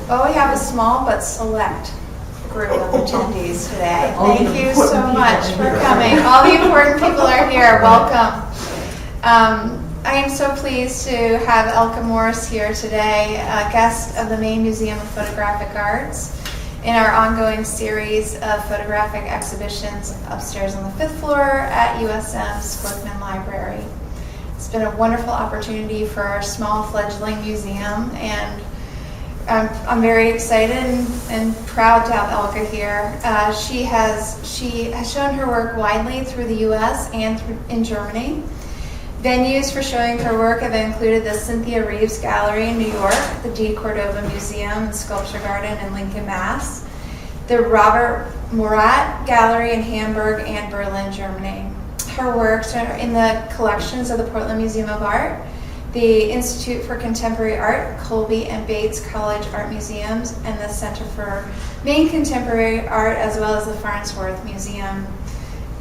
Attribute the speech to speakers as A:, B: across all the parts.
A: Well, we have a small but select group of attendees today. Thank you so much for coming. All the important people are here. Welcome. I am so pleased to have Elka Morris here today, a guest of the Maine Museum of Photographic Arts, in our ongoing series of photographic exhibitions upstairs on the 5th floor at USM's Glickman Library. It's been a wonderful opportunity for our small fledgling museum, and I'm very excited and proud to have Elka here. She has shown her work widely through the U.S. and in Germany. Venues for showing her work have included the Cynthia Reeves Gallery in New York, the D. Cordova Museum and Sculpture Garden in Lincoln, Mass., the Robert Murat Gallery in Hamburg and Berlin, Germany. Her works are in the collections of the Portland Museum of Art, the Institute for Contemporary Art, Colby and Bates College Art Museums, and the Center for Maine Contemporary Art, as well as the Farnsworth Museum.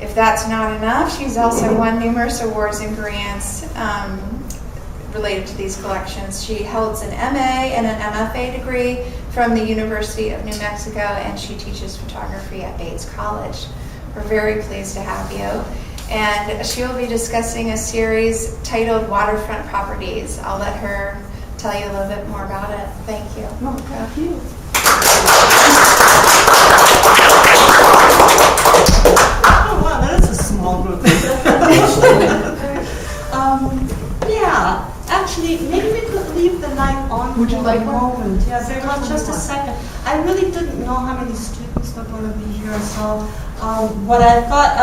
A: If that's not enough, she's also won numerous awards and grants related to these collections. She holds an MA and an MFA degree from the University of New Mexico, and she teaches photography at Bates College. We're very pleased to have you. And she will be discussing a series titled Waterfront Properties. I'll let her tell you a little bit more about it. Thank you.
B: Oh, thank you. Oh, wow, that is a small group. Yeah, actually, maybe we could leave the light on
C: Would you
B: for
C: like
B: a
C: one?
B: moment. Yeah, very much, just a second. I really didn't know how many students were going to be here, so what I thought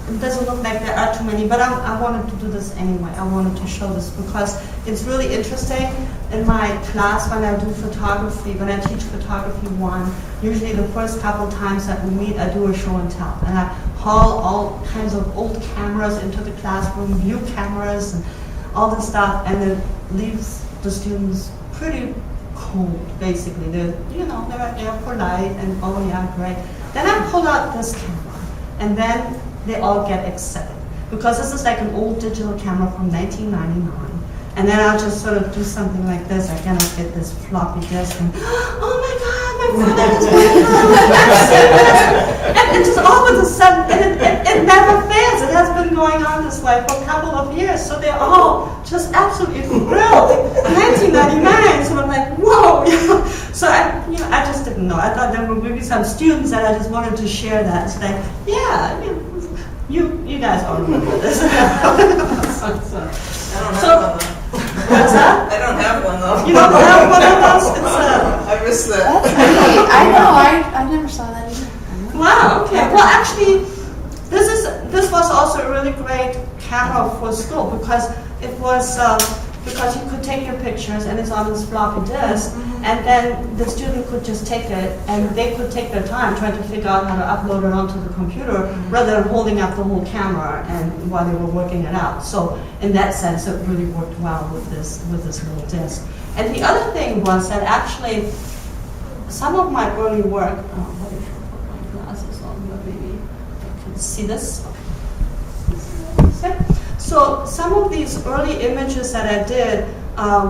B: it doesn't look like there are too many, but I wanted to do this anyway. I wanted to show this because it's really interesting. In my class, when I do photography, when I teach photography 1, usually the first couple times that we meet, I do a show and tell. And I haul all kinds of old cameras into the classroom, view cameras, and all this stuff, and it leaves the students pretty cold, basically. They're polite and, oh yeah, great. Then I pull out this camera, and then they all get excited because this is like an old digital camera from 1999. And then I'll just sort of do something like this. I cannot get this floppy disk, and oh my God, my father has been and just all of a sudden, and it never fails. It has been going on this way for a couple of years. So they're all just absolutely thrilled. 1999, so I'm like, whoa. So I just didn't know. I thought there were maybe some students that I just wanted to share that. It's like, yeah, you guys all remember this. What's that?
D: I don't have one though.
B: You don't have one of those?
D: I missed that.
A: I know, I never saw that either.
B: Wow, okay. Well, actually, this was also a really great camera for school because it was because you could take your pictures and it's on this floppy disk, and then the student could just take it and they could take their time trying to figure out how to upload it onto the computer rather than holding up the whole camera and while they were working it out. So in that sense, it really worked well with this little disk. And the other thing was that actually some of my early work. What if I put my glasses on here? Maybe I can see this. So some of these early images that I did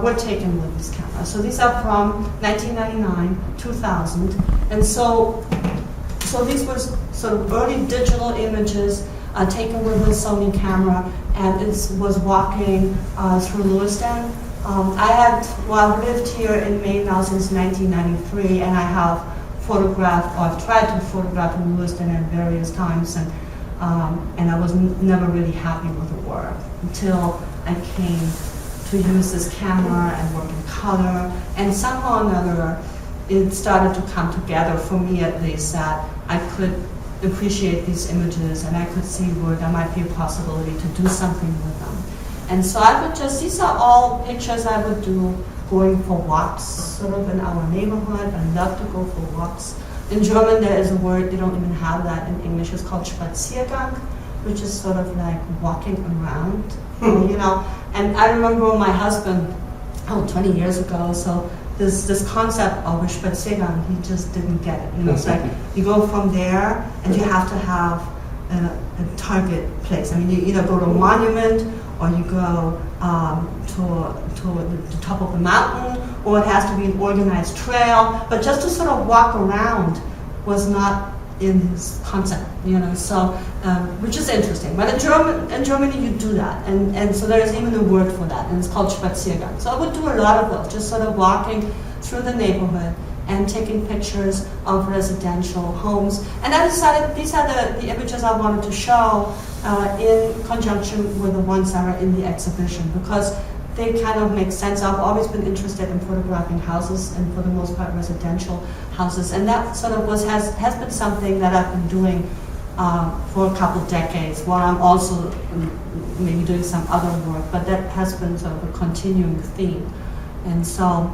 B: were taken with this camera. So these are from 1999, 2000. And so these were sort of early digital images taken with a Sony camera, and it was walking through Lewiston. I've lived here in Maine now since 1993, and I have photographed, or I've tried to photograph in Lewiston at various times, and I was never really happy with the work until I came to use this camera and work in color, and somehow or another it started to come together, for me at least, that I could appreciate these images and I could see where there might be a possibility to do something with them. And so these are all pictures I would do going for walks, sort of in our neighborhood. I love to go for walks. In German, there is a word, they don't even have that in English, it's called Spaziergang, which is sort of like walking around, And I remember my husband, 20 years ago, so this concept of a Spaziergang, he just didn't get it. It's like you go from there and you have to have a target place. I mean, you either go to a monument or you go to the top of the mountain, or it has to be an organized trail. But just to sort of walk around was not in his concept, so which is interesting. But in Germany you do that, and so there's even a word for that, and it's called Spaziergang. So I would do a lot of those, just sort of walking through the neighborhood and taking pictures of residential homes. And I decided these are the images I wanted to show in conjunction with the ones that are in the exhibition, because they kind of make sense. I've always been interested in photographing houses, and for the most part residential houses, and that sort of has been something that I've been doing for a couple decades, while I'm also maybe doing some other work, but that has been sort of a continuing theme. And so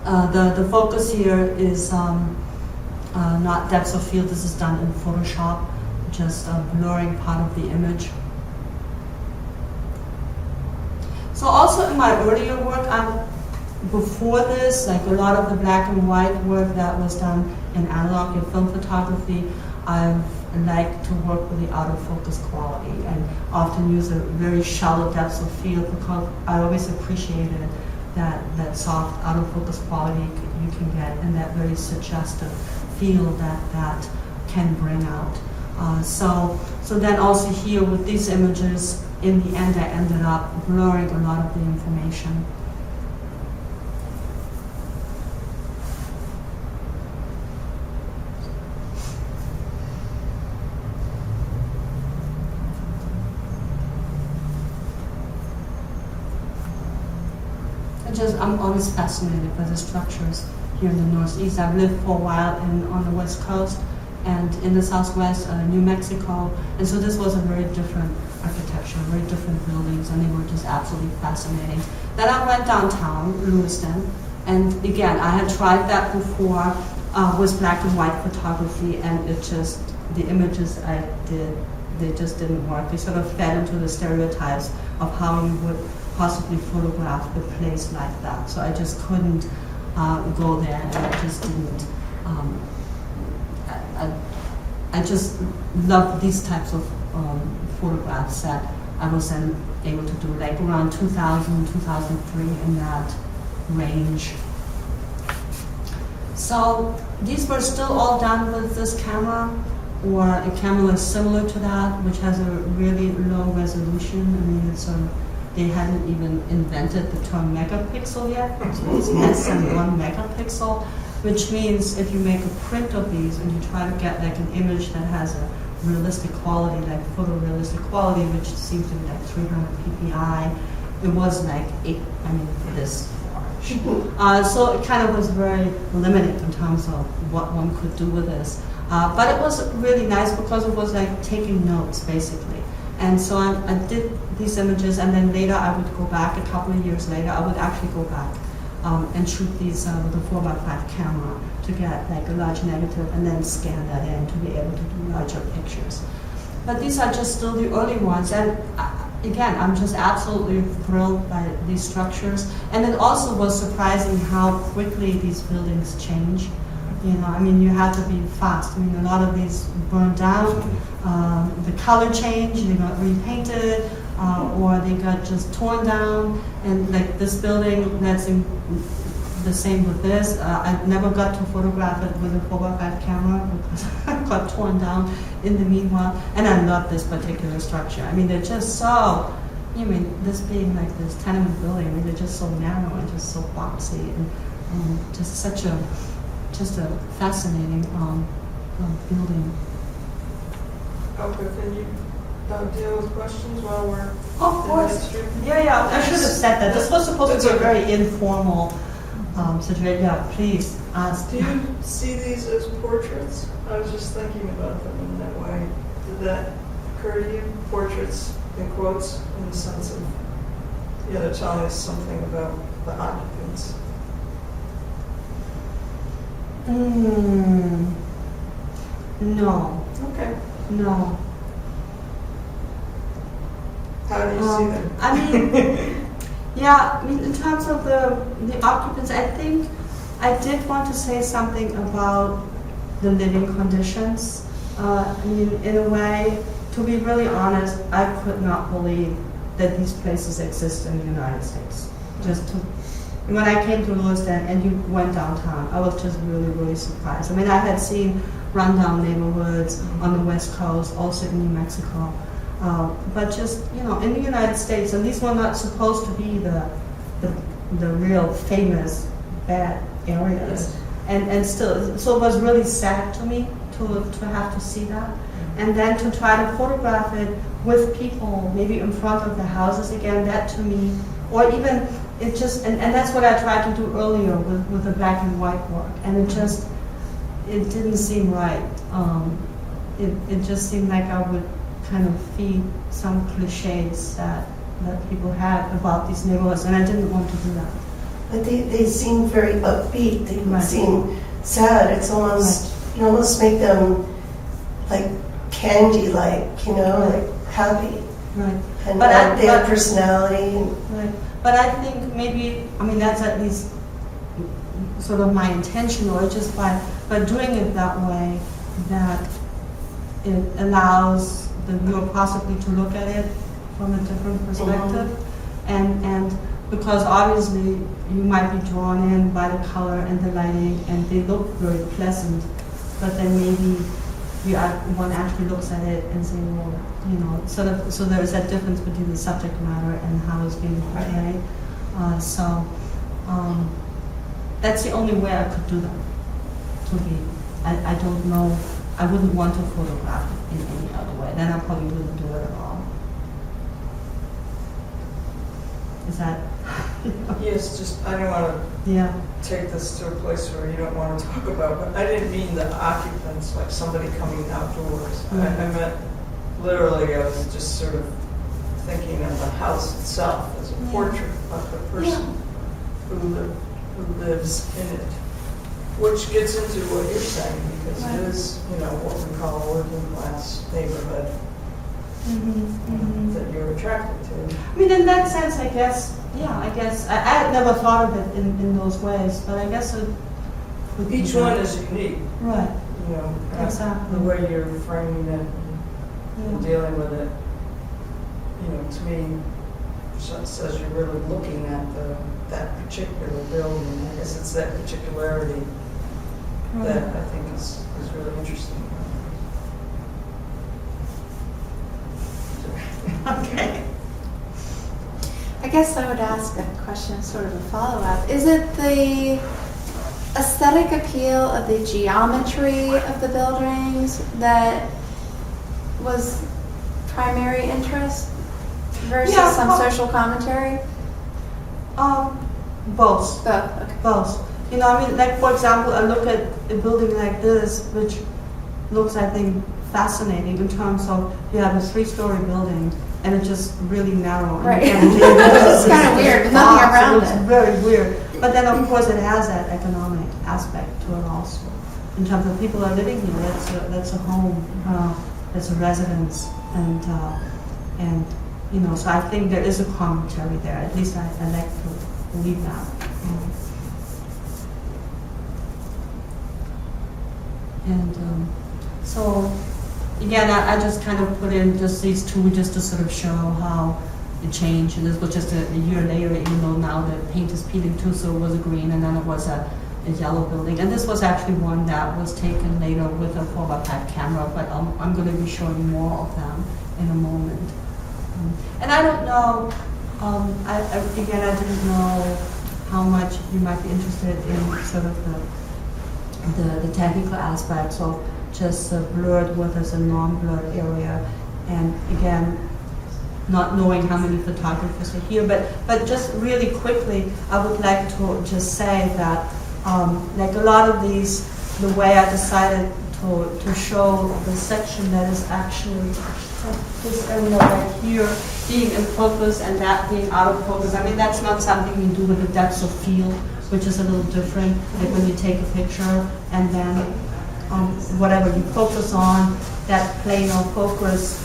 B: the focus here is not depth of field. This is done in Photoshop, just blurring part of the image. So also in my earlier work, before this, like a lot of the black and white work that was done in analog and film photography, I've liked to work with the out of focus quality and often use a very shallow depth of field, because I always appreciated that soft out of focus quality you can get, and that very suggestive feel that can bring out. So then also here with these images, in the end I ended up blurring a lot of the information. I'm always fascinated by the structures here in the Northeast. I've lived for a while on the West Coast and in the Southwest, New Mexico, and so this was a very different architecture, very different buildings, and they were just absolutely fascinating. Then I went downtown, Lewiston, and again, I had tried that before with black and white photography, and the images I did, they just didn't work. They sort of fed into the stereotypes of how you would possibly photograph a place like that. So I just couldn't go there, and I just didn't. I just love these types of photographs that I was then able to do, like around 2000, 2003, in that range. So these were still all done with this camera, or a camera similar to that, which has a really low resolution. I mean, it's they hadn't even invented the term megapixel yet, so it's less than 1 megapixel, which means if you make a print of these and you try to get like an image that has a realistic quality, like photorealistic quality, which seems to be like 300 ppi, it was like this large. So it kind of was very limited in terms of what one could do with this. But it was really nice because it was like taking notes, basically. And so I did these images, and then later I would go back, a couple of years later, I would actually go back and shoot these with a 4x5 camera to get like a large negative, and then scan that in to be able to do larger pictures. But these are just still the early ones, and again, I'm just absolutely thrilled by these structures. And it also was surprising how quickly these buildings change. I mean, you have to be fast. I mean, a lot of these burned down, the color changed, they got repainted, or they got just torn down. And like this building, that's the same with this. I never got to photograph it with a 4x5 camera because it got torn down in the meanwhile. And I love this particular structure. I mean, they're just so, this being like this tenement building, I mean, they're just so narrow and just so boxy, and just a fascinating building.
D: Okay, can you deal with questions while we're
B: Of course. Yeah, I should have said that. This was supposed to be a very informal situation. Yeah, please ask.
D: Do you see these as portraits? I was just thinking about them in that way. Did that occur to you? Portraits, in quotes, in the sense of, they're telling us something about the occupants.
B: No.
D: Okay.
B: No.
D: How do you see them?
B: I mean, in terms of the occupants, I think I did want to say something about the living conditions. In a way, to be really honest, I could not believe that these places exist in the United States. When I came to Lewiston and you went downtown, I was just really, really surprised. I mean, I had seen rundown neighborhoods on the West Coast, also in New Mexico, but just, in the United States, and these were not supposed to be the real famous bad areas. And still, so it was really sad to me to have to see that. And then to try to photograph it with people, maybe in front of the houses again, that to me, or even, it just, and that's what I tried to do earlier with the black and white work. And it didn't seem right. It just seemed like I would kind of feed some cliches that people had about these neighborhoods, and I didn't want to do that.
C: But they seem very upbeat. They
B: Right.
C: seem sad. It's almost, you almost make them like candy-like, like happy.
B: Right.
C: And
B: But
C: they have personality.
B: Right. But I think maybe, that's at least sort of my intention, or just by doing it that way, that it allows the viewer possibly to look at it from a different perspective. And because obviously you might be drawn in by the color and the lighting, and they look very pleasant, but then maybe one actually looks at it and say, well, so there's that difference between the subject matter and how it's being portrayed. That's the only way I could do that. I don't know, I wouldn't want to photograph it in any other way. Then I probably wouldn't do it at all. Is that?
D: Yes, just, I don't want
B: Yeah.
D: to take this to a place where you don't want to talk about, but I didn't mean the occupants, like somebody coming outdoors. I meant, literally, I was just sort of thinking of the house itself as a portrait of the person who lives in it. Which gets into what you're saying, because it is, what we call a working class neighborhood that you're attracted to.
B: In that sense, I guess, I had never thought of it in those ways, but I guess it would be
D: Each
B: that.
D: one is unique.
B: Right.
D: The way you're framing it and dealing with it, to me, says you're really looking at that particular building. I guess it's that particularity that I think is really interesting.
B: Okay.
A: I guess I would ask a question, sort of a follow-up. Is it the aesthetic appeal of the geometry of the buildings that was primary interest versus some social commentary?
B: Both.
A: Both, okay.
B: Both. Like for example, I look at a building like this, which looks, I think, fascinating in terms of you have a 3-story building and it's just really narrow.
A: Right.
B: It's
A: kind of weird, nothing around
B: it. It's very weird. But then of course it has that economic aspect to it also. In terms of people are living here, that's a home, that's a residence, and so I think there is a commentary there. At least I like to believe that. So again, I just kind of put in just these two just to sort of show how it changed. And this was just a year later, even though now the paint is peeling too, so it was a green, and then it was a yellow building. And this was actually one that was taken later with a 4x5 camera, but I'm going to be showing more of them in a moment. And I don't know, I didn't know how much you might be interested in sort of the technical aspects of just blurred versus a non-blurred area. And again, not knowing how many photographers are here, but just really quickly, I would like to just say that like a lot of these, the way I decided to show the section that is actually this area right here being in focus and that being out of focus. That's not something you do with the depth of field, which is a little different. Like when you take a picture and then whatever you focus on, that plane of focus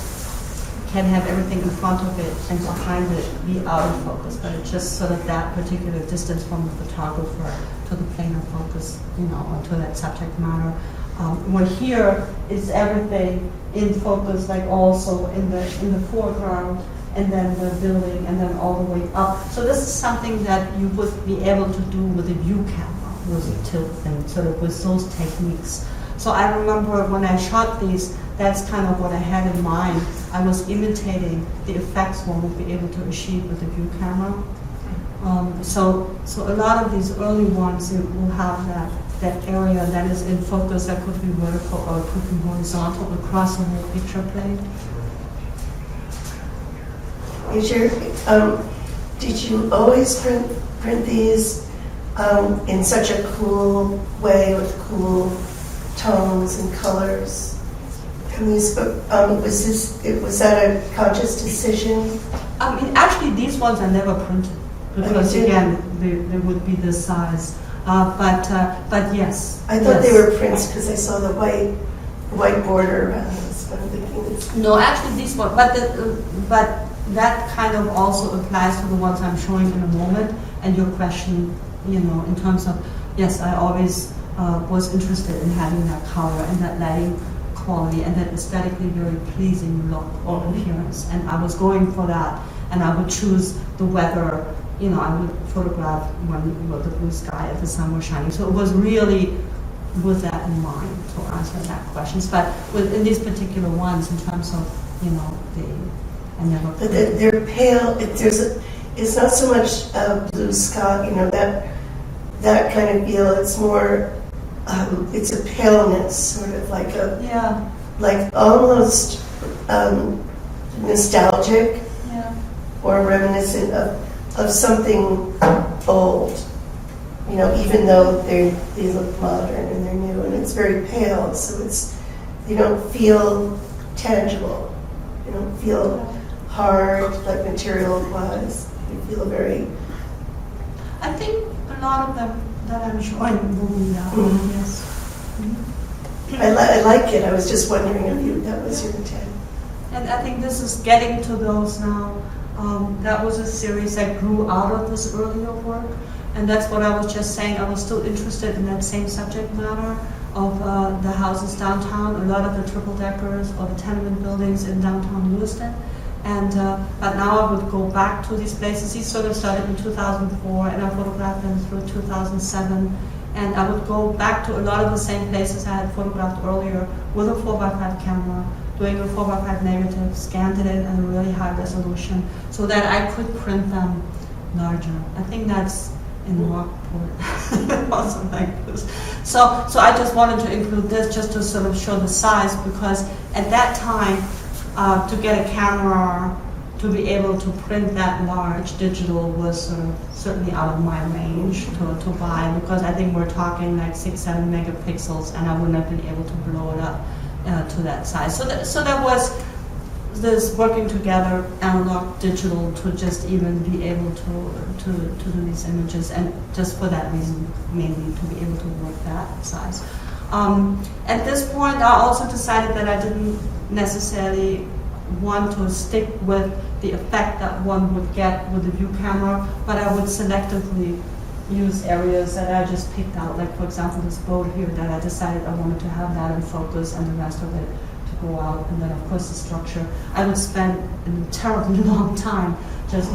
B: can have everything in front of it and behind it be out of focus. But it's just sort of that particular distance from the photographer to the plane of focus, or to that subject matter. Where here is everything in focus, like also in the foreground, and then the building, and then all the way up. So this is something that you would be able to do with a view camera, with a tilt and sort of with those techniques. So I remember when I shot these, that's kind of what I had in mind. I was imitating the effects one would be able to achieve with a view camera. So a lot of these early ones, it will have that area that is in focus that could be vertical or it could be horizontal across the whole picture plane.
C: Did you always print these in such a cool way with cool tones and colors? And these, was that a conscious decision?
B: I mean, actually, these ones are never printed because again, they would be this size. But yes.
C: I thought they were prints because I saw the white border around this. But I'm thinking it's
B: No, actually, these ones. But that kind of also applies to the ones I'm showing in a moment. And your question, in terms of yes, I always was interested in having that color and that lighting quality and that aesthetically very pleasing look or appearance. And I was going for that. And I would choose the weather. I would photograph when the blue sky if the sun was shining. So it was really with that in mind to answer that questions. But in these particular ones, in terms of I never.
C: But they're pale. It's not so much blue sky. That kind of feel. It's more. It's a paleness, sort of like like almost nostalgic or reminiscent of something old. Even though they look modern and they're new, and it's very pale, so you don't feel tangible. You don't feel hard, like material-wise. You feel very.
B: I think a lot of them that I'm showing will be that.
C: Mhm.
B: Yes. Mm-hmm.
C: I like it. I was just wondering if that was your intent.
B: And I think this is getting to those now. That was a series that grew out of this earlier work. And that's what I was just saying. I was still interested in that same subject matter of the houses downtown, a lot of the triple deckers or the tenement buildings in downtown Lewiston. And but now I would go back to these places. These sort of started in 2004, and I photographed them through 2007. And I would go back to a lot of the same places I had photographed earlier with a 4x5 camera, doing a 4x5 negative, scanned it in at a really high resolution so that I could print them larger. I think that's in Rockport, also like this. So I just wanted to include this just to sort of show the size, because at that time, to get a camera to be able to print that large digital was sort of certainly out of my range to buy, because I think we're talking like 6-7 megapixels, and I wouldn't have been able to blow it up to that size. So there was this working together, analog, digital, to just even be able to do these images, and just for that reason, mainly to be able to work that size. At this point, I also decided that I didn't necessarily want to stick with the effect that one would get with a view camera, but I would selectively use areas that I just picked out, like for example this boat here that I decided I wanted to have that in focus and the rest of it to go out, and then of course the structure. I would spend a terribly long time just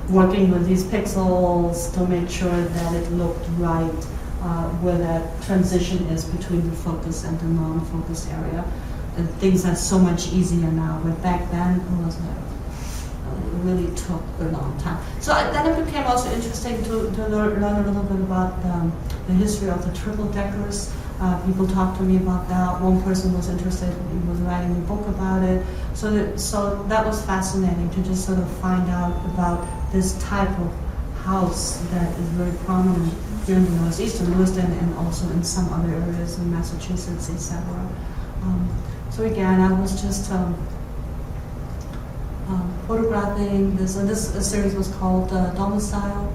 B: working with these pixels to make sure that it looked right, where that transition is between the focus and the non-focus area. And things are so much easier now, but back then it was it really took a long time. So then it became also interesting to learn a little bit about the history of the triple deckers. People talked to me about that. One person was interested, he was writing a book about it. So that was fascinating to just sort of find out about this type of house that is very prominent here in the Northeast, in Lewiston, and also in some other areas in Massachusetts, etc. So again, I was just photographing this, and this series was called Domicile.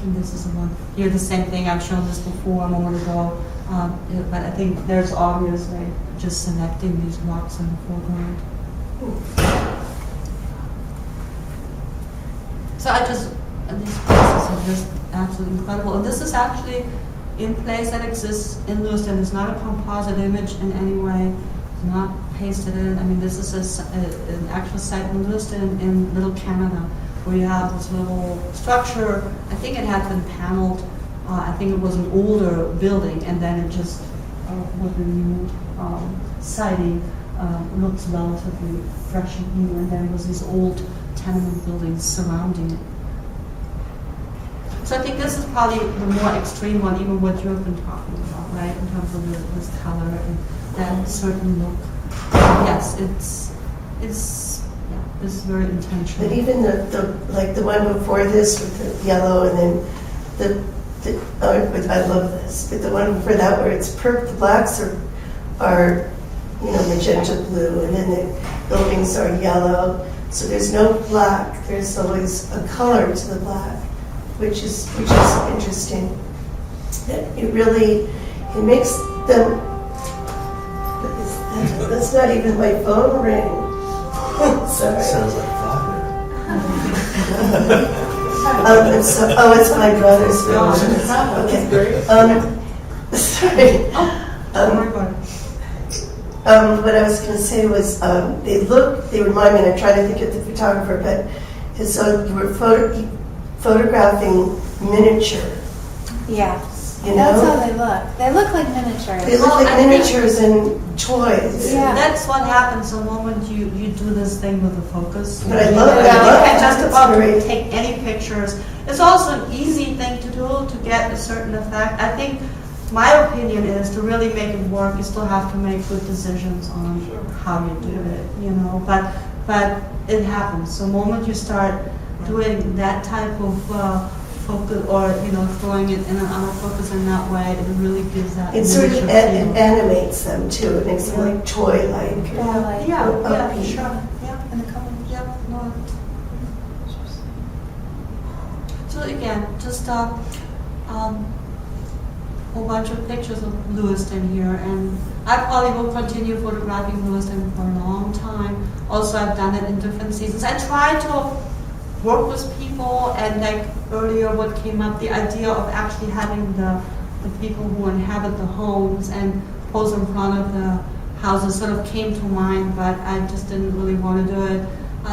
B: And this is the one here, the same thing. I've shown this before a moment ago, but I think there's obviously just selecting these rocks in the foreground. So these places are just absolutely incredible. And this is actually in place that exists in Lewiston. It's not a composite image in any way. It's not pasted in. I mean, this is an actual site in Lewiston in Little Canada, where you have this little structure. I think it had been paneled. I think it was an older building, and then it just, with the new siding, looks relatively fresh and new, and then was these old tenement buildings surrounding it. So I think this is probably the more extreme one, even what you've been talking about, right, in terms of this color and that certain look. Yes, it's yeah, this is very intentional.
C: But even like the one before this with the yellow, and then I love this, but the one before that where it's the blacks are magenta blue, and then the buildings are yellow. So there's no black. There's always a color to the black, which is interesting. It makes them. That's not even my phone ring. Sorry.
E: Sounds like Wagner.
C: It's my brother's phone. Okay. Sorry. What I was going to say was they remind me, and I'm trying to think of the photographer, but it's so you were photographing miniature.
A: Yeah.
C: You
A: That's
C: know?
A: how they look. They look like miniatures.
C: They look like miniatures and toys.
A: Yeah.
B: That's what happens the moment you do this thing with the focus.
C: But I love
B: You
C: that.
B: can't just
C: It's
B: about
C: great.
B: take any pictures. It's also an easy thing to do to get a certain effect. I think my opinion is to really make it work, you still have to make good decisions on how you do it, But it happens. The moment you start doing that type of focus, or throwing it in an autofocus in that way, it really gives that.
C: It sort of
B: miniature
C: it
B: feel.
C: animates them too. It makes them like toy-like.
A: Yeah, like
B: Yeah,
C: upbeat.
B: sure. Yeah.
A: in the colors.
B: Yeah, no. So again, just a whole bunch of pictures of Lewiston here, and I probably will continue photographing Lewiston for a long time. Also, I've done it in different seasons. I try to work with people, and like earlier what came up, the idea of actually having the people who inhabit the homes and pose in front of the houses sort of came to mind, but I just didn't really want to do it.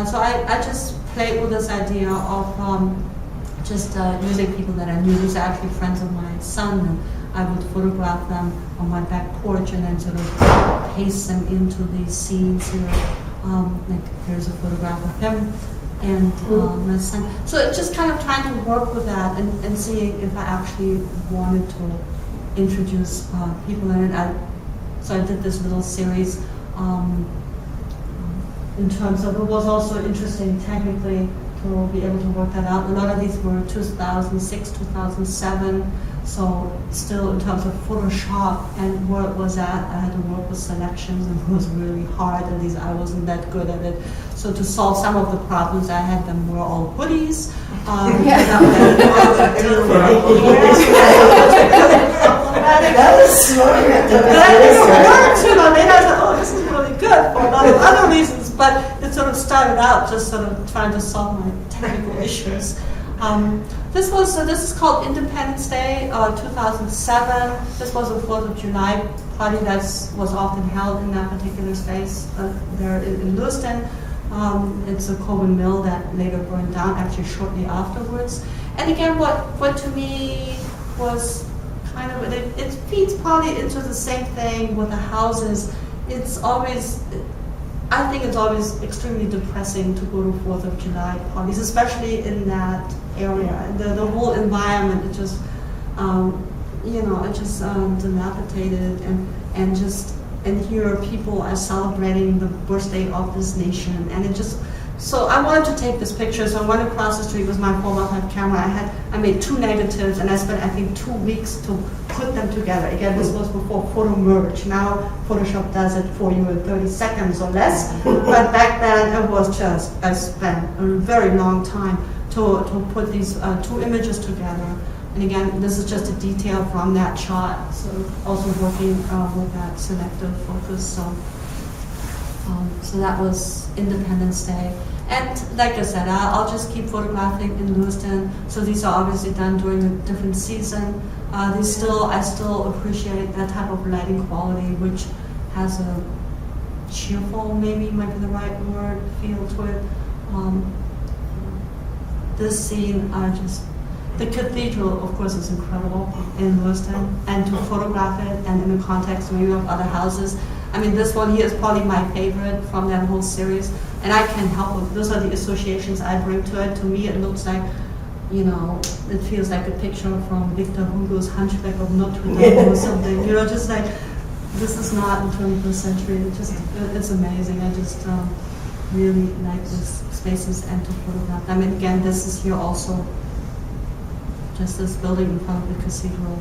B: So I just played with this idea of using people that I knew. These are actually friends of my son, and I would photograph them on my back porch and then sort of paste them into these scenes here. Like here's a photograph of him and my son. So it's just kind of trying to work with that and seeing if I actually wanted to introduce people in it. So I did this little series in terms of, it was also interesting technically to be able to work that out. A lot of these were 2006, 2007, so still in terms of Photoshop and where it was at, I had to work with selections, and it was really hard, and I wasn't that good at it. So to solve some of the problems, I had them wear all hoodies.
C: That was smart.
B: But I think it worked, later I thought, oh, this is really good for a lot of other reasons, but it sort of started out just sort of trying to solve my technical issues. This is called Independence Day, 2007. This was a 4th of July party that was often held in that particular space there in Lewiston. It's a coal mill that later burned down, actually shortly afterwards. And again, what to me was kind of, it feeds partly into the same thing with the houses. I think it's always extremely depressing to go to 4th of July parties, especially in that area. The whole environment, it just, dilapidated and here people are celebrating the birthday of this nation, and it just. So I wanted to take this picture. So I went across the street with my 4x5 camera. I made 2 negatives, and I spent I think 2 weeks to put them together. Again, this was before photo merge. Now Photoshop does it for you in 30 seconds or less. But back then it was just, I spent a very long time to put these 2 images together. And again, this is just a detail from that shot. So also working with that selective focus. So that was Independence Day. And like I said, I'll just keep photographing in Lewiston. So these are obviously done during a different season. I still appreciate that type of lighting quality, which has a cheerful, maybe might be the right word, feel to it. This scene, the cathedral, of course, is incredible in Lewiston, and to photograph it and in the context maybe of other houses. I mean, this one here is probably my favorite from that whole series, and I can't help it. Those are the associations I bring to it. To me, it looks like, it feels like a picture from Victor Hugo's Hunchback of Notre Dame or something. Just like, this is not the 21st century. It's amazing. I just really like these spaces and to photograph them. And again, this is here also, just this building in front of the cathedral.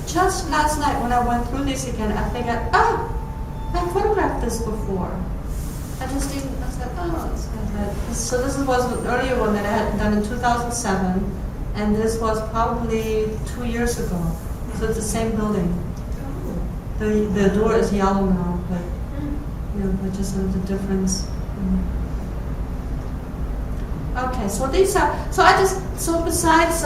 B: Just last night when I went through this again, I figured, I photographed this before. I just didn't, I said, it's not that. So this was an earlier one that I had done in 2007, and this was probably 2 years ago. So it's the same building. The door is yellow now, but just the difference. Okay, so these are, so besides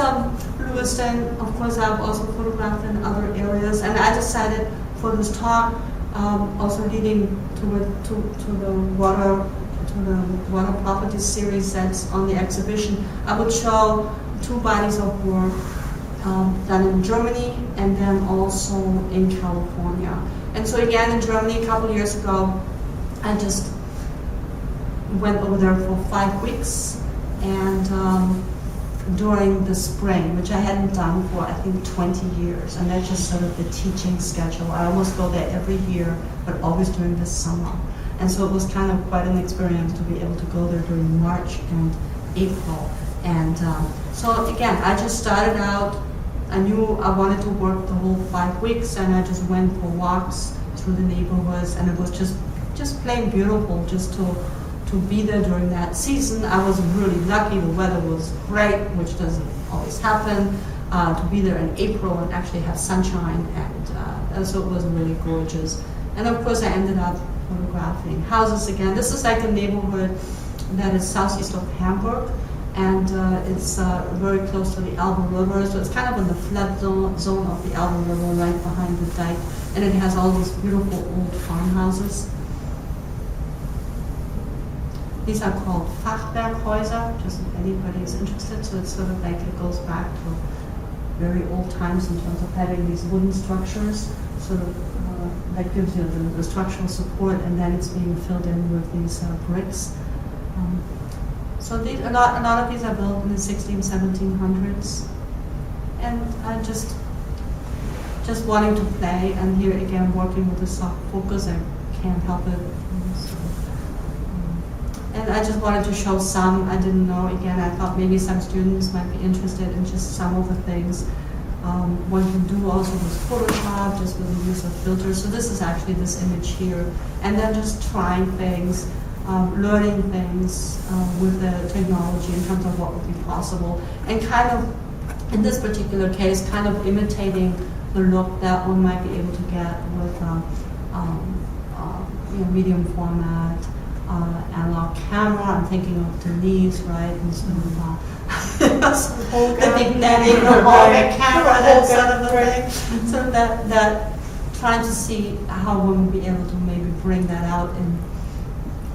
B: Lewiston, of course I've also photographed in other areas, and I decided for this talk, also leading to the water property series that's on the exhibition, I would show 2 bodies of work done in Germany and then also in California. And so again in Germany a couple of years ago, I just went over there for 5 weeks, and during the spring, which I hadn't done for I think 20 years, and that's just sort of the teaching schedule. I almost go there every year, but always during the summer. And so it was kind of quite an experience to be able to go there during March and April. And so again, I just started out, I knew I wanted to work the whole 5 weeks, and I just went for walks through the neighborhoods, and it was just plain beautiful just to be there during that season. I was really lucky, the weather was great, which doesn't always happen, to be there in April and actually have sunshine, and so it was really gorgeous. And of course I ended up photographing houses again. This is like a neighborhood that is southeast of Hamburg, and it's very close to the Elbe River, so it's kind of in the flood zone of the Elbe River, right behind the dike, and it has all these beautiful old farmhouses. These are called Fachwerkhäuser, just if anybody is interested. So it's sort of like it goes back to very old times in terms of having these wooden structures, sort of that gives you the structural support, and then it's being filled in with these bricks. So a lot of these are built in the 1700s, and I just wanting to play, and here again working with the soft focus, I can't help it. And I just wanted to show some. I didn't know, again, I thought maybe some students might be interested in just some of the things. One can do also with Photoshop, just with the use of filters. So this is actually this image here. And then just trying things, learning things with the technology in terms of what would be possible. And kind of, in this particular case, kind of imitating the look that one might be able to get with medium format, analog camera. I'm thinking of Denise, right? And sort of the big netting, the Holga camera, that sort of a thing. So that trying to see how one would be able to maybe bring that out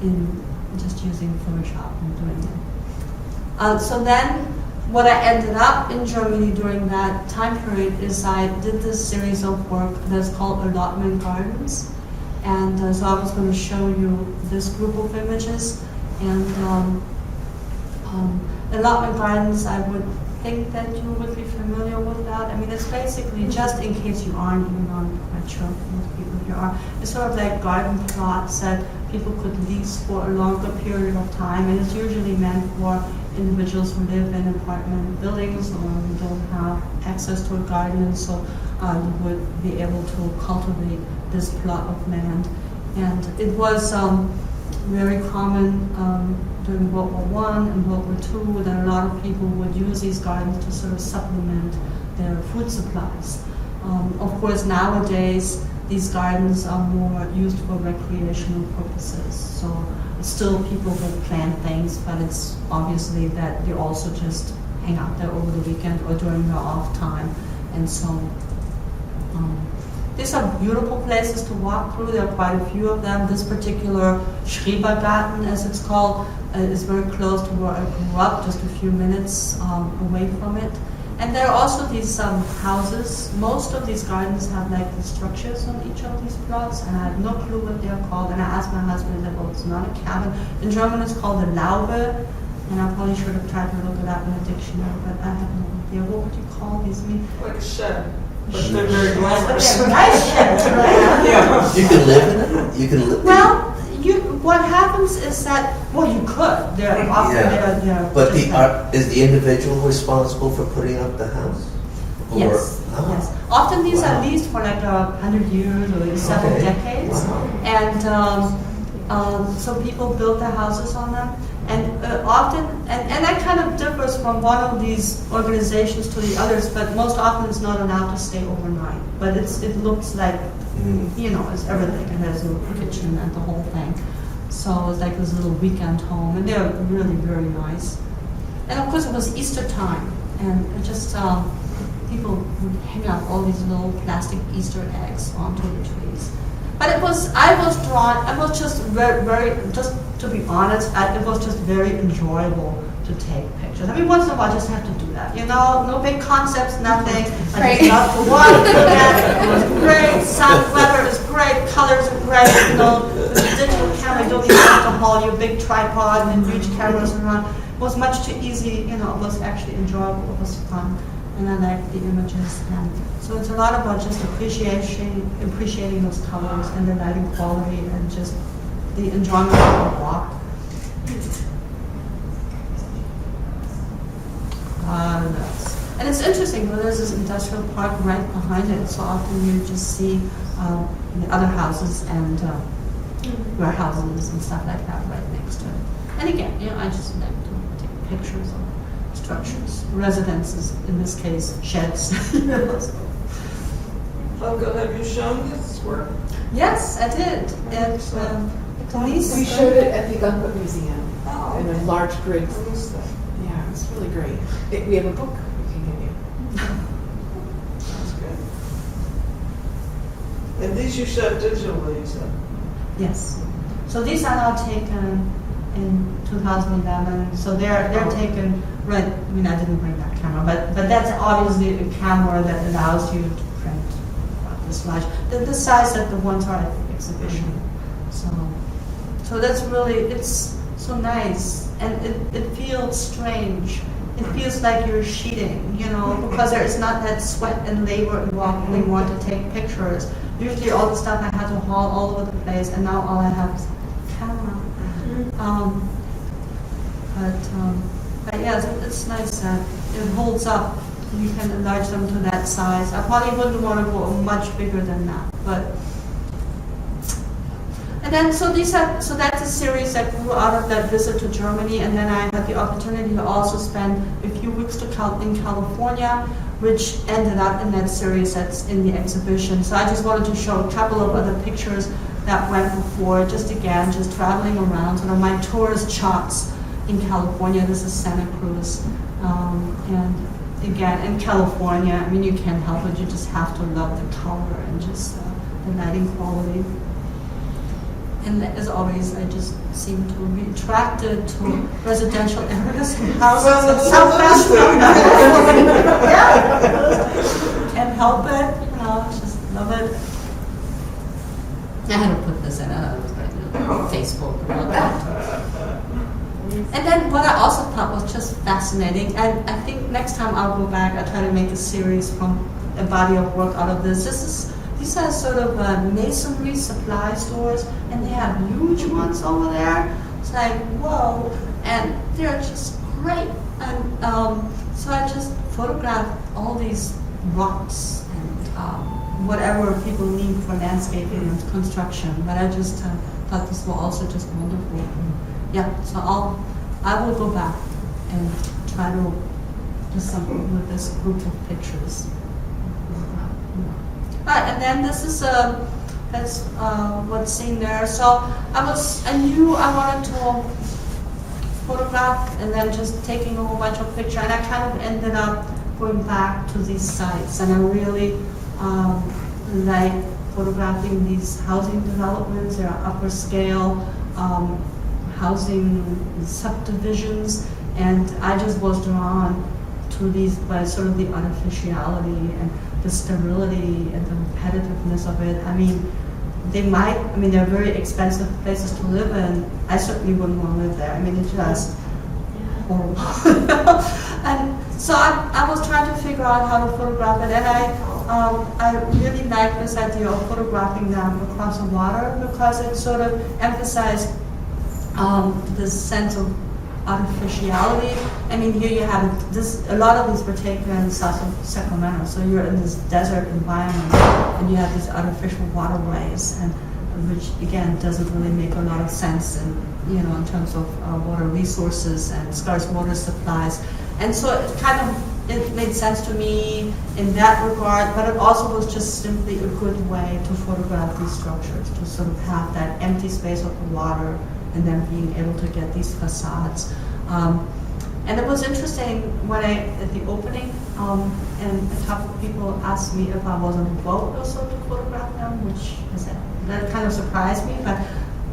B: in just using Photoshop and doing it. So then what I ended up in Germany during that time period is I did this series of work that's called Allotment Gardens. And so I was going to show you this group of images. And Allotment Gardens, I would think that you would be familiar with that. I mean, it's basically, just in case you aren't, even though I'm quite sure most people here are, it's sort of like garden plots that people could lease for a longer period of time. And it's usually meant for individuals who live in apartment buildings or who don't have access to a garden. And so you would be able to cultivate this plot of land. And it was very common during World War I and World War II that a lot of people would use these gardens to sort of supplement their food supplies. Of course, nowadays these gardens are more used for recreational purposes. So still people will plant things, but it's obviously that they also just hang out there over the weekend or during their off time. And so these are beautiful places to walk through. There are quite a few of them. This particular Schrebergarten, as it's called, is very close to where I grew up, just a few minutes away from it. And there are also these houses. Most of these gardens have like the structures on each of these plots, and I have no clue what they're called. And I asked my husband, he said, well, it's not a cabin. In German it's called a Laube, and I probably should have tried to look it up in a dictionary, but I have no idea. What would you call these?
D: Like a shed, but they're very glamorous.
B: They're nice sheds, right?
D: Yeah.
E: You can live in it? You can live
B: Well, what happens is that, well, you could. They're often
E: Yeah.
B: they're
E: But
B: just like-
E: is the individual responsible for putting up the house? Or-
B: Yes,
E: Oh.
B: yes. Often these are
E: Wow.
B: leased for like 100 years or several
E: Okay.
B: decades.
E: Wow.
B: And so people build their houses on them. And often, and that kind of differs from one of these organizations to the others, but most often it's not allowed to stay overnight. But it looks like, you know, it's everything. It has a kitchen and the whole thing. So it's like this little weekend home, and they're really very nice. And of course it was Easter time, and it just people would hang out all these little plastic Easter eggs onto the trees. But I was drawn. It was just very, just to be honest, it was just very enjoyable to take pictures. I mean, once in a while, I just have to do that. You know, no big concepts, nothing. I
A: Right.
B: just love to walk through that. It was great. Sun, weather is great. Colors are great. You know, with the digital camera, you don't even have to haul your big tripod and huge cameras around. It was much too easy. You know, it was actually enjoyable. It was fun. And I liked the images. And so it's a lot about just appreciating those colors and the lighting quality and just the enjoyment of the walk. And it's interesting, because there's this industrial park right behind it, so often you just see the other houses and warehouses and stuff like that right next to it. And again, you know, I just like to take pictures of structures, residences, in this case, sheds. You know, so.
D: Helga, have you shown this work?
B: Yes, I did. At Denise.
F: We showed it at the Gunpowder Museum
D: Oh,
F: in a large grid.
D: I missed that.
F: Yeah, it's really great. We have a book we can give you.
D: That's good. And these you shot digitally, you said?
B: Yes. So these are now taken in 2011. So they're taken right. I mean, I didn't bring that camera, but that's obviously a camera that allows you to print this large. The size that the ones are at the exhibition. So that's really, it's so nice, and it feels strange. It feels like you're cheating, you know, because there is not that sweat and labor involved anymore to take pictures. Usually all the stuff I had to haul all over the place, and now all I have is a camera. But yeah, it's nice that it holds up. You can enlarge them to that size. I probably wouldn't want to go much bigger than that, but. And then, so that's a series that grew out of that visit to Germany, and then I had the opportunity to also spend a few weeks in California, which ended up in that series that's in the exhibition. So I just wanted to show a couple of other pictures that went before, just traveling around, sort of my tourist shots in California. This is Santa Cruz, and again, in California, I mean, you can't help it, you just have to love the color and just the lighting quality. And as always, I just seem to be attracted to residential areas and houses and South Yeah. Can't help it, you know, just love it. I had to put this in, I was going to do Facebook about that. And then what I also thought was just fascinating, and I think next time I'll go back, I'll try to make a series from a body of work out of this. These are sort of masonry supply stores, and they have huge ones over there. It's like, whoa, and they're just great. And so I just photographed all these rocks and whatever people need for landscaping and construction. But I just thought this was also just wonderful. And yeah, so I will go back and try to just something with this group of pictures. Right, and then this is that's what's seen there. So I knew I wanted to photograph and then just taking a whole bunch of pictures, and I kind of ended up going back to these sites, and I really like photographing these housing developments. They are upper scale housing subdivisions, and I just was drawn to these by sort of the artificiality and the sterility and the repetitiveness of it. I mean, they're very expensive places to live in. I certainly wouldn't want to live there. I mean, it's just horrible. And so I was trying to figure out how to photograph it, and I really like this idea of photographing them across the water, because it sort of emphasized this sense of artificiality. I mean, here you have this. A lot of these were taken south of Sacramento, so you're in this desert environment, and you have these artificial waterways, and which again doesn't really make a lot of sense, in terms of water resources and scarce water supplies. And so it made sense to me in that regard, but it also was just simply a good way to photograph these structures, to sort of have that empty space of the water and then being able to get these facades. And it was interesting when at the opening, and a couple of people asked me if I was on a boat or so to photograph them, that kind of surprised me, but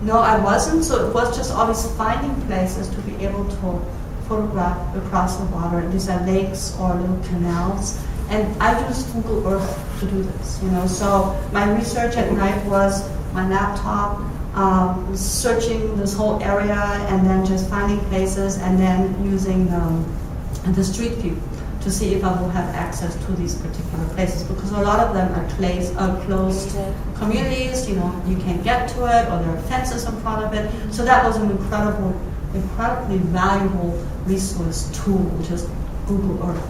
B: no, I wasn't. So it was just always finding places to be able to photograph across the water. These are lakes or little canals, and I used Google Earth to do this. So my research at night was my laptop, searching this whole area, and then just finding places, and then using the street view to see if I will have access to these particular places, because a lot of them are closed communities. You can't get to it, or there are fences in front of it. So that was an incredibly valuable resource tool, just Google Earth.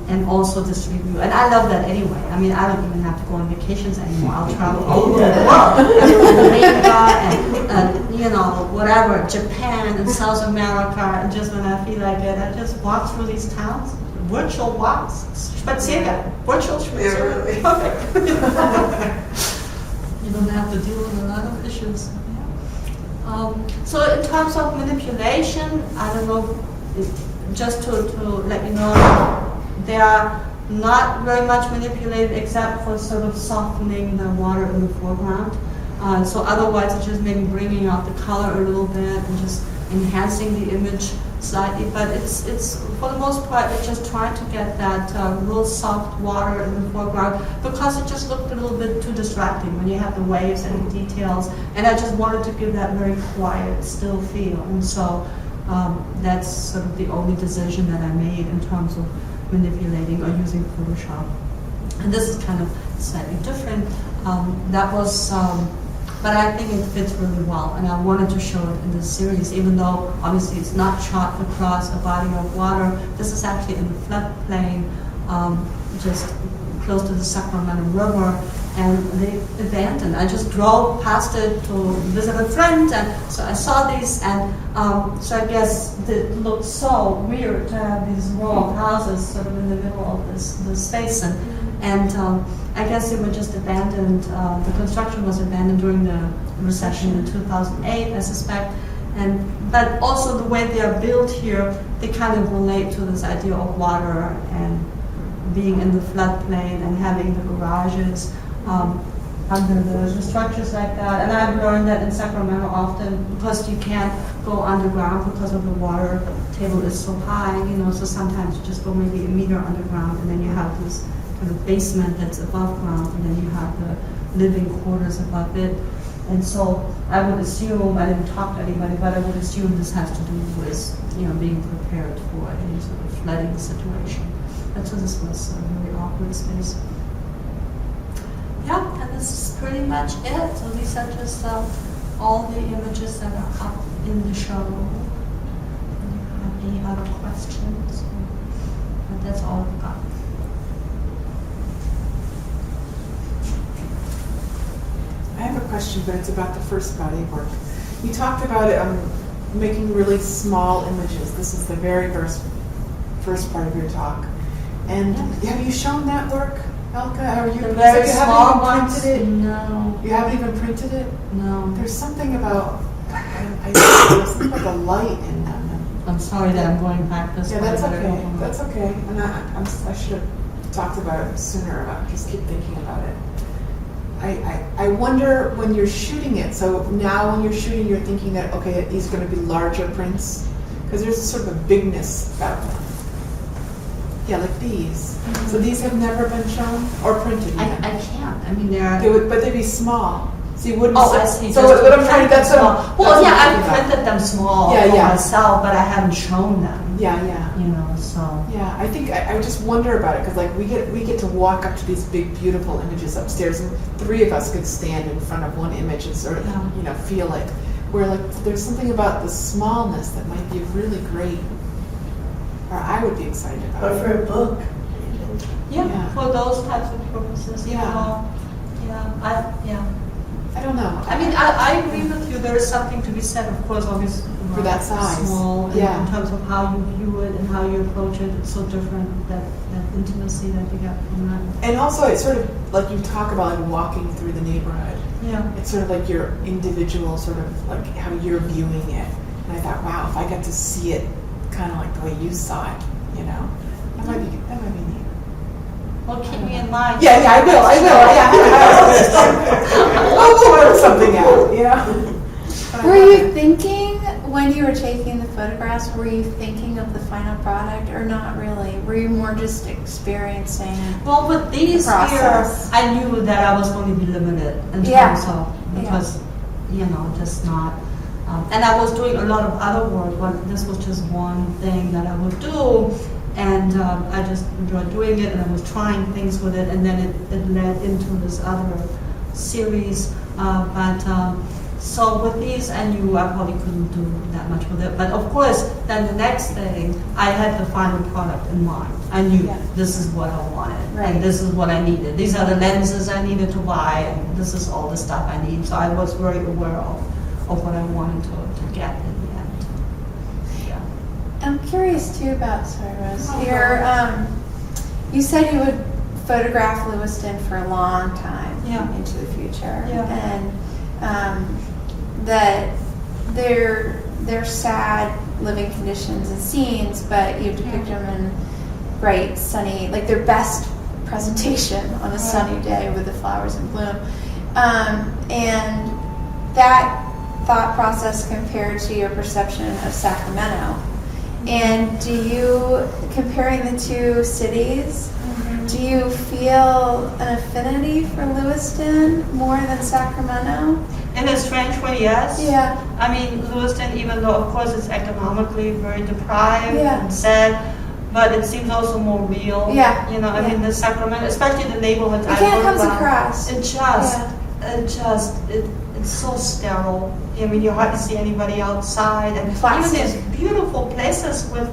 B: And also the street view. And I love that anyway. I mean, I don't even have to go on vacations anymore. I'll travel all over the world. and whatever, Japan and South America, and just when I feel like it, I just walk through these towns, virtual walks, Spaziergang, virtual Spaziergang. Perfect. You don't have to deal with a lot of issues. So in terms of manipulation, I don't know, just to let you know, they are not very much manipulated except for sort of softening the water in the foreground. So otherwise it's just maybe bringing out the color a little bit and just enhancing the image slightly. But it's for the most part, it's just trying to get that real soft water in the foreground, because it just looked a little bit too distracting when you have the waves and the details. And I just wanted to give that very quiet, still feel. And so that's sort of the only decision that I made in terms of manipulating or using Photoshop. And this is kind of slightly different. That was, but I think it fits really well, and I wanted to show it in this series, even though obviously it's not shot across a body of water. This is actually in the floodplain, just close to the Sacramento River, and they abandoned. I just drove past it to visit a friend, and so I saw these, and so I guess it looked so weird to have these row of houses sort of in the middle of this space, and I guess they were just abandoned. The construction was abandoned during the recession in 2008, I suspect. But also the way they are built here, they kind of relate to this idea of water and being in the floodplain and having the garages under the structures like that. And I've learned that in Sacramento often, because you can't go underground because of the water table is so high, so sometimes you just go maybe a meter underground, and then you have this kind of basement that's above ground, and then you have the living quarters above it. And so I would assume, I didn't talk to anybody, but I would assume this has to do with, being prepared for any sort of flooding situation. And so this was a really awkward space. Yeah, and this is pretty much it. So these are just all the images that are up in the show. Do you have any other questions? But that's all I've got.
F: I have a question, but it's about the first body of work. You talked about making really small images. This is the very first part of your talk. And have you shown that work, Elka? Are you,
B: The very
F: you
B: small
F: haven't even
B: ones?
F: printed it?
B: No,
F: You haven't even printed it?
B: no.
F: There's something about, there's something about the light in them.
B: I'm sorry that I'm going back this way.
F: Yeah, that's
B: but I don't
F: okay.
B: know.
F: That's okay. And I should have talked about it sooner. About just keep thinking about it. I wonder when you're shooting it. So now when you're shooting, you're thinking that okay, these are going to be larger prints because there's a sort of a bigness about them. Yeah, like these. So these have never been shown or printed.
B: I
F: Yet.
B: can't. I mean, they're.
F: They would, but they'd be small. So you wouldn't.
B: Oh, I see.
F: So
B: Just
F: what I'm trying.
B: print them
F: That's what.
B: small.
F: I'm-
B: Well,
F: that's
B: yeah,
F: what I'm
B: I've
F: thinking about.
B: printed them small
F: Yeah,
B: for
F: yeah.
B: myself, but I haven't shown them.
F: Yeah, yeah.
B: You know, so.
F: Yeah, I think I just wonder about it because like we get to walk up to these big beautiful images upstairs, and three of us could stand in front of one image and sort of
B: Yeah.
F: feel like where like there's something about the smallness that might be really great, or I would be excited
C: Or
F: about.
C: for a book.
B: Yeah,
F: Yeah.
B: for those types of purposes, you
F: Yeah.
B: know. Yeah.
F: I don't know.
B: I mean, I agree with you. There is something to be said, of course, obviously.
F: For that size.
B: Small, and
F: Yeah.
B: in terms of how you view it and how you approach it, it's so different, that intimacy that you get from that.
F: And also, it's sort of like you talk about like, walking through the neighborhood.
B: Yeah.
F: It's sort of like your individual sort of like how you're viewing it. And I thought, wow, if I got to see it kind of like the way you saw it, that might be neat.
B: Well, keep me in mind.
F: Yeah, I will. Yeah. I'll work something out,
A: Were you thinking when you were taking the photographs, were you thinking of the final product or not really? Were you more just experiencing?
B: Well, with these
A: The process.
B: here, I knew that I was going to be limited in
A: Yeah.
B: terms of, because, just not. And I was doing a lot of other work, but this was just one thing that I would do. And I just enjoyed doing it, and I was trying things with it, and then it led into this other series. So with these, I knew I probably couldn't do that much with it. But of course, then the next thing, I had the final product in mind. I knew this is what I wanted,
A: Right.
B: and this is what I needed. These are the lenses I needed to buy, and this is all the stuff I need. So I was very aware of what I wanted to get in the end. Yeah.
A: I'm curious too about, sorry Rose, you said you would photograph Lewiston for a long time into the future.
B: Yeah.
A: And that they're sad living conditions and scenes, but you depict them in bright, sunny, like their best presentation on a sunny day with the flowers in bloom. And that thought process compared to your perception of Sacramento. And do you, comparing the two cities, do you feel an affinity for Lewiston more than Sacramento?
B: In a strange way, yes.
A: Yeah.
B: I mean, Lewiston, even though of course it's economically very deprived
A: Yeah.
B: and sad, but it seems also more real.
A: Yeah.
B: I mean, the Sacramento, especially the neighborhoods
A: It
B: I
A: kind of
B: work
A: comes
B: around,
A: across.
B: it's so sterile. I mean, you hardly see anybody outside, and
A: Plastic.
B: even these beautiful places with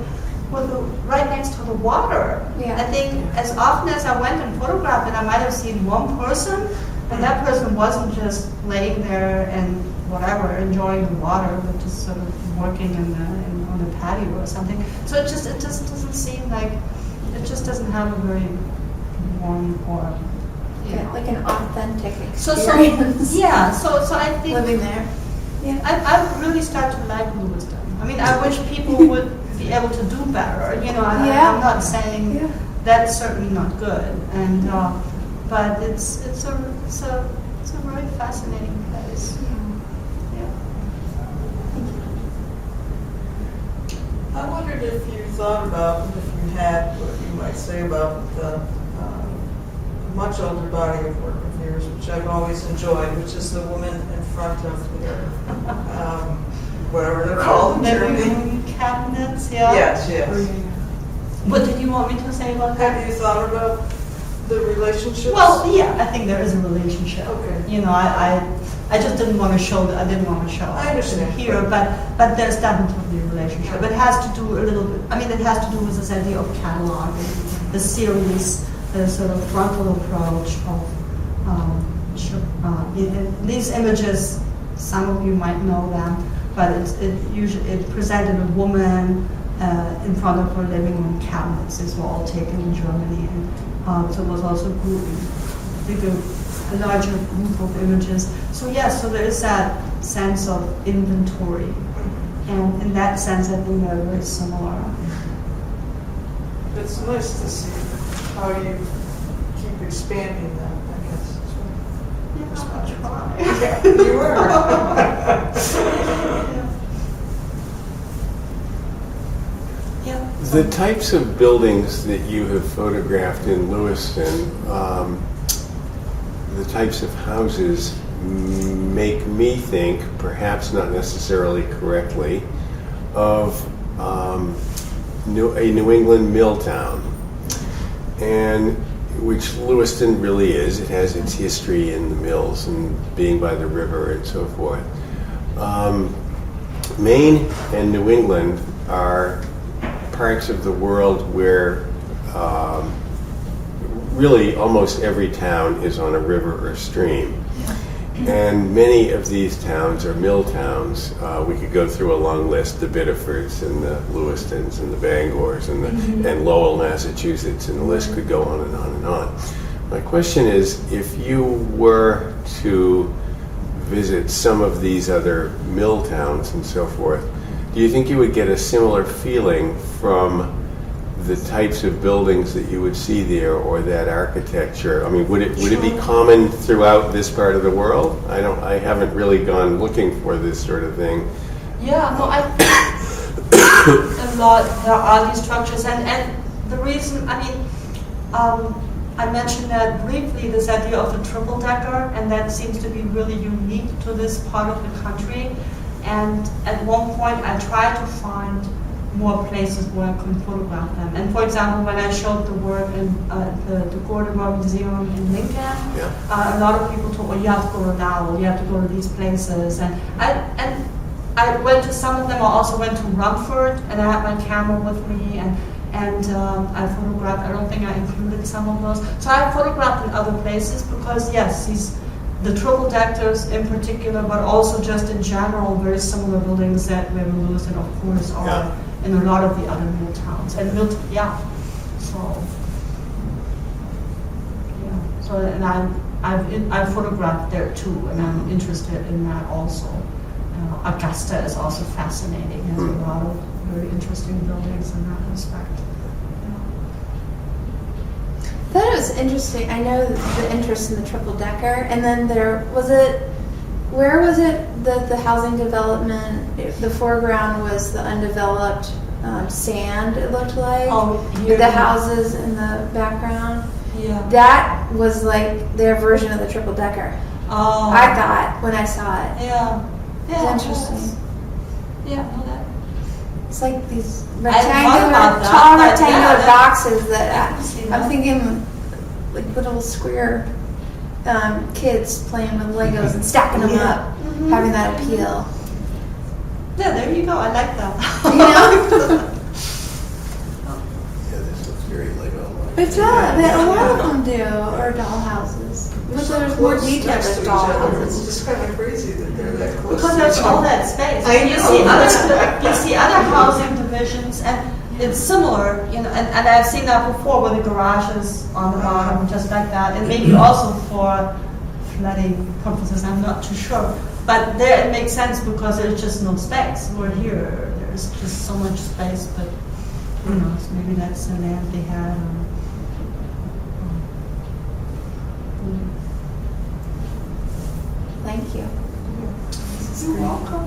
B: right next to the water.
A: Yeah.
B: I think as often as I went and photographed it, I might have seen one person, and that person wasn't just laying there and whatever, enjoying the water, but just sort of working on the patio or something. So it just doesn't seem like, it just doesn't have a very warm or,
A: Like an authentic
B: So
A: experience.
B: so I think
A: Living there. Yeah.
B: I really start to like Lewiston. I mean, I wish people would be able to do better.
A: Yeah.
B: I'm not saying
A: Yeah.
B: that's certainly not good, and but it's a very fascinating place. Yeah.
D: I wondered if you thought about, if you had, what you might say about the much older body of work of yours, which I've always enjoyed, which is the woman in front of their, whatever they're called in Germany.
B: Living cabinets, yeah.
D: Yes.
B: What did you want me to say about that?
D: Have you thought about the relationships?
B: Well, yeah, I think there is a relationship.
D: Okay.
B: I just didn't want to show that. I didn't want to show
D: I understand.
B: it here, but there's definitely a relationship. It has to do a little bit. I mean, it has to do with this idea of cataloging, the series, the sort of frontal approach of these images. Some of you might know them, but it presented a woman in front of her living room cabinets. These were all taken in Germany, and so it was also a larger group of images. So yes, so there is that sense of inventory, and in that sense, I think they're very similar.
D: It's nice to see how you keep expanding that, I guess.
B: Yeah, I try.
D: Yeah, you are.
B: Yeah.
G: The types of buildings that you have photographed in Lewiston, the types of houses make me think, perhaps not necessarily correctly, of a New England mill town, and which Lewiston really is. It has its history in the mills and being by the river and so forth. Maine and New England are parts of the world where really almost every town is on a river or stream. And many of these towns are mill towns. We could go through a long list, the Biddeford's and the Lewistons and the Bangors and Lowell, Massachusetts, and the list could go on and on and on. My question is, if you were to visit some of these other mill towns and so forth, do you think you would get a similar feeling from the types of buildings that you would see there, or that architecture? I mean, would it be common throughout this part of the world? I haven't really gone looking for this sort of thing.
B: Yeah, no, there are these structures, and the reason, I mentioned that briefly, this idea of the triple decker, and that seems to be really unique to this part of the country. And at one point, I tried to find more places where I could photograph them. And for example, when I showed the work in the Gordon Museum in Lincoln, a lot of people told, well, you have to go to Lowell, you have to go to these places. And I went to some of them. I also went to Rumford, and I had my camera with me, and I photographed. I don't think I included some of those. So I photographed in other places because, yes, the triple deckers in particular, but also just in general, very similar buildings that we have in Lewiston, of course, are in a lot of the other mill towns. And and I've photographed there too, and I'm interested in that also. Augusta is also fascinating. Has a lot of very interesting buildings in that respect.
A: I thought it was interesting. I know the interest in the triple decker, and then where was it that the housing development, the foreground was the undeveloped sand, it looked like, with the houses in the background.
B: Yeah.
A: That was like their version of the triple decker.
B: Oh.
A: I thought when I saw it.
B: Yeah.
A: It's interesting.
B: That.
A: It's like these
B: about that,
A: tall
B: but
A: rectangular
B: yeah,
A: boxes that
B: I can see
A: I'm
B: that.
A: thinking like little square kids playing with Legos and stacking them up, having that appeal.
B: Yeah, there you go. I like that.
A: You know?
G: Yeah, this looks very Lego-like.
A: It does. A lot of them do, or doll houses. But there's more
D: Close
A: detail
D: next to
A: with
D: each
A: doll
D: other.
A: houses.
D: It's just kind of crazy that they're that close.
B: Because
D: to
B: there's
D: each
B: all
D: other.
B: that space.
D: I
B: You
D: know.
B: see other housing divisions, and it's similar, and I've seen that before with the garages on the bottom, just like that, and maybe also for flooding purposes, I'm not too sure. But there it makes sense because there's just no space. We're here, there's just so much space, but who knows, maybe that's the land they had.
A: Thank you.
B: You're welcome.